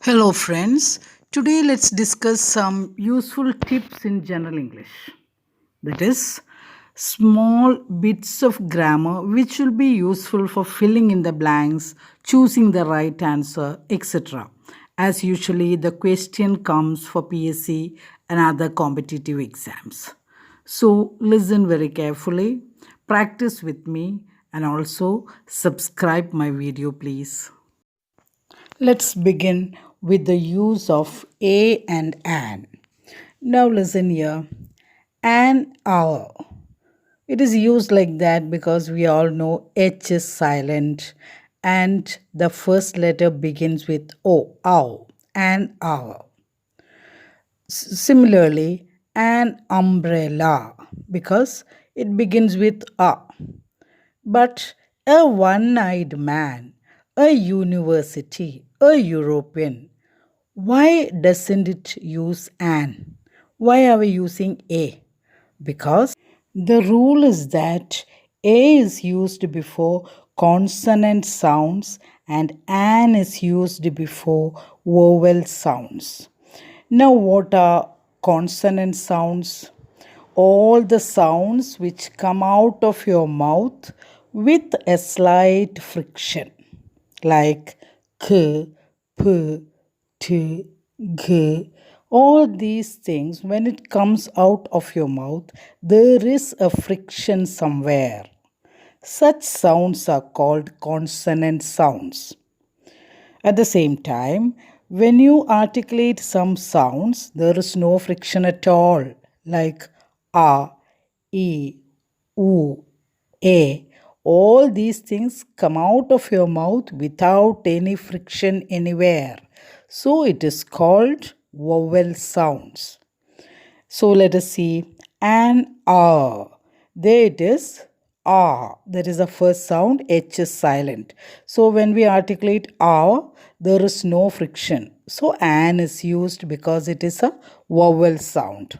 Hello, friends. Today, let's discuss some useful tips in general English. That is, small bits of grammar which will be useful for filling in the blanks, choosing the right answer, etc. As usually, the question comes for PSC and other competitive exams. So, listen very carefully, practice with me, and also subscribe my video, please. Let's begin with the use of a and an. Now listen here. An hour. It is used like that because we all know H is silent and the first letter begins with O. Ow. An hour. Similarly, an umbrella because it begins with A. But a one eyed man, a university, a European, why doesn't it use an? Why are we using a? Because the rule is that a is used before consonant sounds and an is used before vowel sounds. Now, what are consonant sounds? All the sounds which come out of your mouth with a slight friction, like k, p, t, g. All these things, when it comes out of your mouth, there is a friction somewhere. Such sounds are called consonant sounds. At the same time, when you articulate some sounds, there is no friction at all, like a, e, oo, a. All these things come out of your mouth without any friction anywhere. So it is called vowel sounds. So let us see an R. There it is. R. That is the first sound. H is silent. So when we articulate R, there is no friction. So an is used because it is a vowel sound.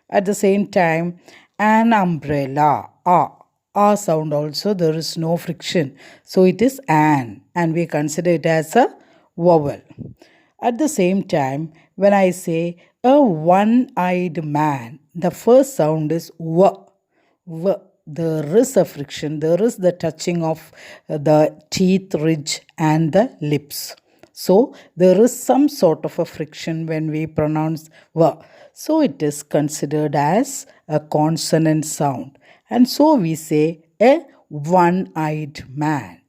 At the same time, an umbrella. R. R sound also there is no friction. So it is an and we consider it as a vowel. At the same time, when I say a one eyed man, the first sound is w. W. There is a friction, there is the touching of the teeth ridge and the lips. So, there is some sort of a friction when we pronounce w. So, it is considered as a consonant sound. And so, we say a one eyed man.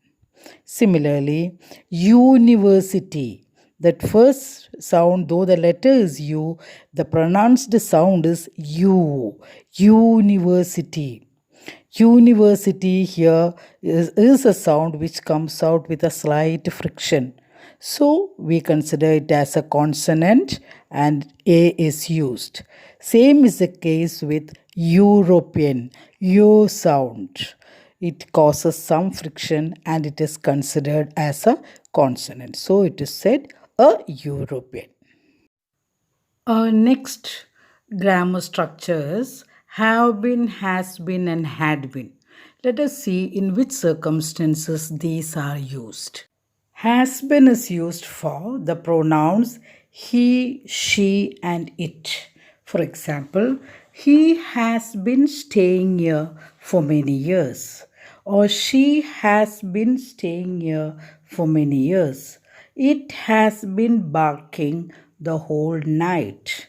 Similarly, university. That first sound, though the letter is U, the pronounced sound is U. University. University here is a sound which comes out with a slight friction. So we consider it as a consonant and A is used. Same is the case with European, U sound. It causes some friction and it is considered as a consonant. So it is said a European. Next grammar structures have been, has been, and had been. Let us see in which circumstances these are used. Has been is used for the pronouns he, she, and it. For example, he has been staying here for many years, or she has been staying here for many years. It has been barking the whole night.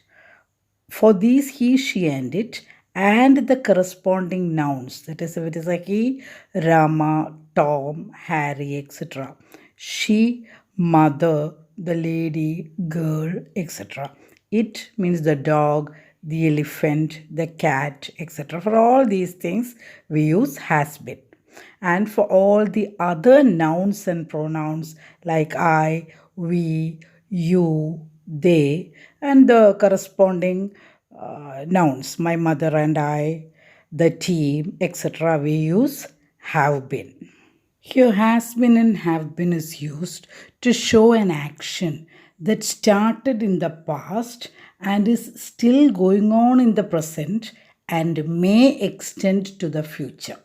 For these he, she, and it, and the corresponding nouns, that is, if it is a he, Rama, Tom, Harry, etc. She, mother, the lady, girl, etc. It means the dog, the elephant, the cat, etc. For all these things, we use has been. And for all the other nouns and pronouns like I, we, you, they, and the corresponding nouns, my mother and I, the team, etc., we use have been. Here, has been and have been is used to show an action that started in the past and is still going on in the present and may extend to the future.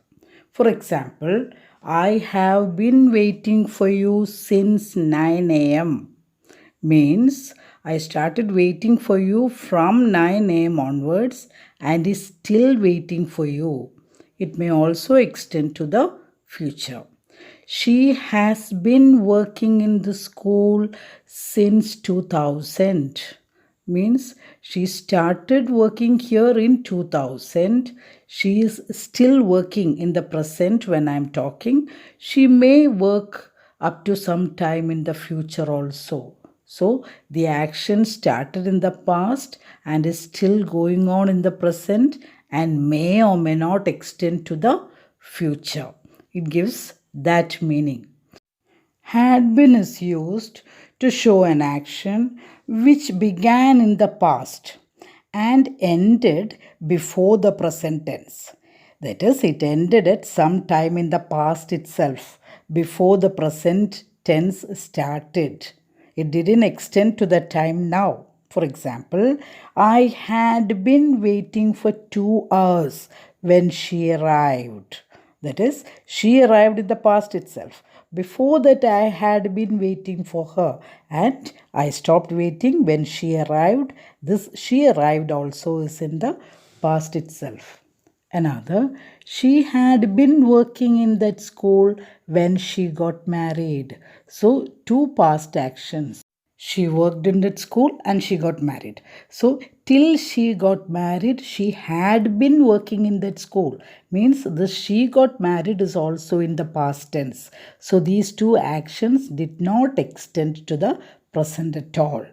For example, I have been waiting for you since 9 a.m. Means I started waiting for you from 9 a.m. onwards and is still waiting for you. It may also extend to the future. She has been working in the school since 2000. Means she started working here in 2000. She is still working in the present when I'm talking. She may work up to some time in the future also. So the action started in the past and is still going on in the present and may or may not extend to the future. It gives that meaning. Had been is used to show an action which began in the past and ended before the present tense. That is, it ended at some time in the past itself, before the present tense started. It didn't extend to the time now. For example, I had been waiting for 2 hours when she arrived. That is, she arrived in the past itself. Before that, I had been waiting for her and I stopped waiting when she arrived. This she arrived also is in the past itself. Another, she had been working in that school when she got married. So, two past actions. She worked in that school and she got married. So, till she got married, she had been working in that school. Means the she got married is also in the past tense. So, these two actions did not extend to the present at all.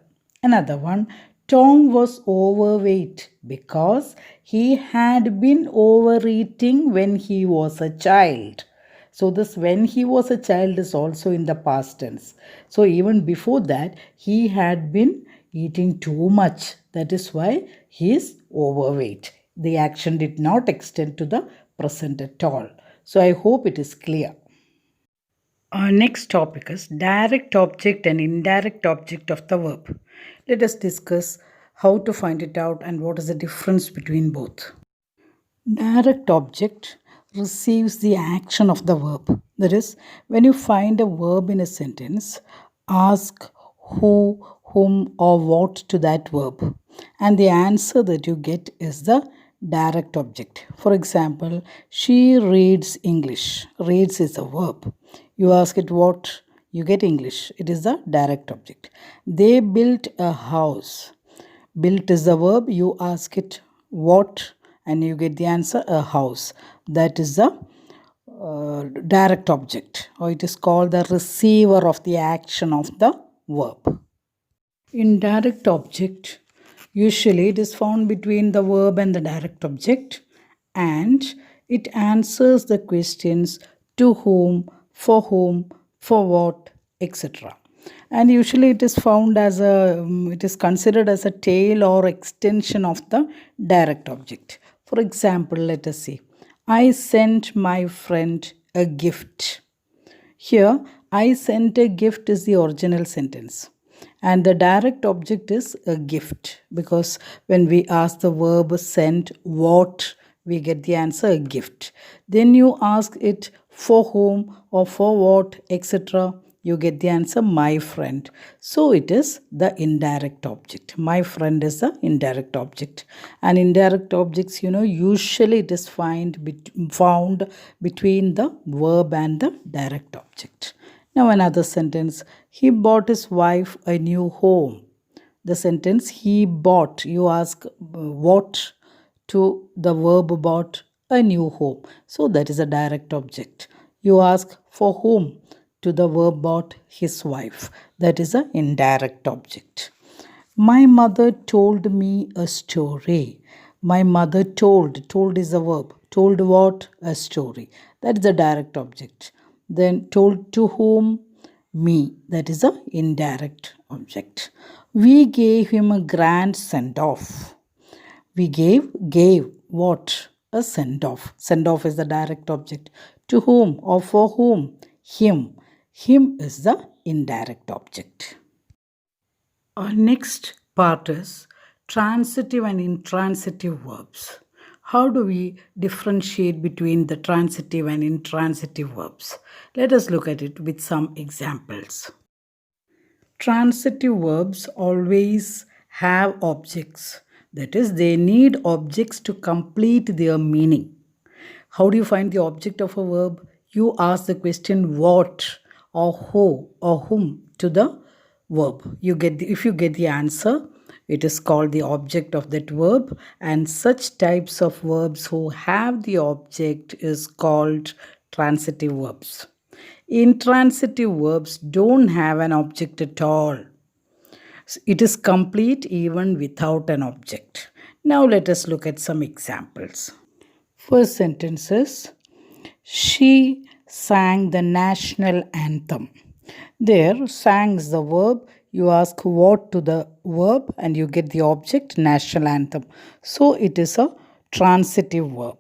Another one, Tom was overweight because he had been overeating when he was a child. So, this when he was a child is also in the past tense. So, even before that, he had been eating too much. That is why he is overweight. The action did not extend to the present at all. So, I hope it is clear. Our next topic is direct object and indirect object of the verb. Let us discuss how to find it out and what is the difference between both. Direct object receives the action of the verb. That is, when you find a verb in a sentence, ask who, whom, or what to that verb. And the answer that you get is the direct object. For example, she reads English. Reads is a verb. You ask it what, you get English. It is the direct object. They built a house. Built is the verb. You ask it what and you get the answer a house. That is the direct object, or it is called the receiver of the action of the verb. Indirect object, usually it is found between the verb and the direct object, and it answers the questions to whom, for what, etc. And usually it is found as it is considered as a tail or extension of the direct object. For example, let us see. I sent my friend a gift. Here, I sent a gift is the original sentence. And the direct object is a gift because when we ask the verb sent what, we get the answer a gift. Then you ask it for whom or for what, etc. You get the answer my friend. So it is the indirect object. My friend is the indirect object. And indirect objects, usually it is found between the verb and the direct object. Now another sentence. He bought his wife a new home. The sentence he bought, you ask what to the verb bought a new home. So that is a direct object. You ask for whom to the verb bought his wife. That is an indirect object. My mother told me a story. My mother told is a verb. Told what? A story. That is a direct object. Then told to whom? Me. That is a indirect object. We gave him a grand send off. We gave what? A send off. Send off is the direct object. To whom or for whom? Him. Him is the indirect object. Our next part is transitive and intransitive verbs. How do we differentiate between the transitive and intransitive verbs? Let us look at it with some examples. Transitive verbs always have objects. That is, they need objects to complete their meaning. How do you find the object of a verb? You ask the question what or who or whom to the verb. If you get the answer, it is called the object of that verb, and such types of verbs who have the object is called transitive verbs. Intransitive verbs don't have an object at all. It is complete even without an object. Now let us look at some examples. First sentence is she sang the national anthem. There, sang is the verb. You ask what to the verb and you get the object national anthem. So it is a transitive verb.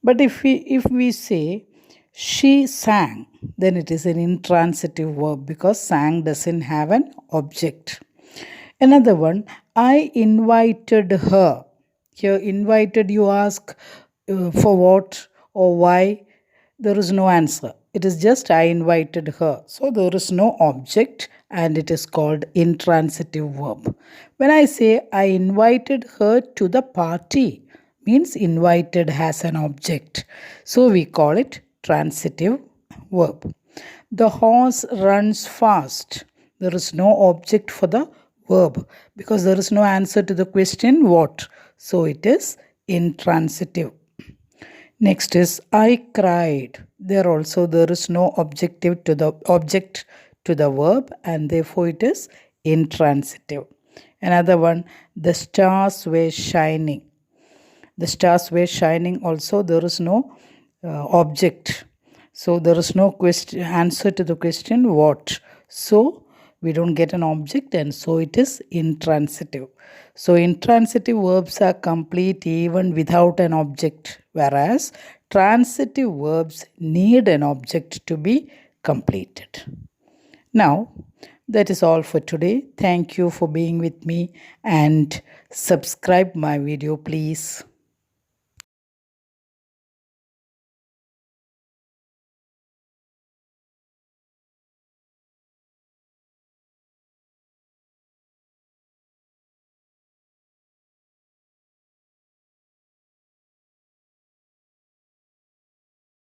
But if we say she sang, then it is an intransitive verb because sang doesn't have an object. Another one, I invited her. Here, invited, you ask for what or why. There is no answer. It is just I invited her. So there is no object and it is called intransitive verb. When I say I invited her to the party, means invited has an object. So we call it transitive verb. The horse runs fast. There is no object for the verb because there is no answer to the question what. So it is intransitive. Next is I cried. There is no objective to the object to the verb and therefore it is intransitive. Another one, the stars were shining. The stars were shining also there is no object. So there is no question answer to the question what. So we don't get an object and so it is intransitive. So intransitive verbs are complete even without an object, whereas transitive verbs need an object to be completed. Now, that is all for today. Thank you for being with me and subscribe my video please.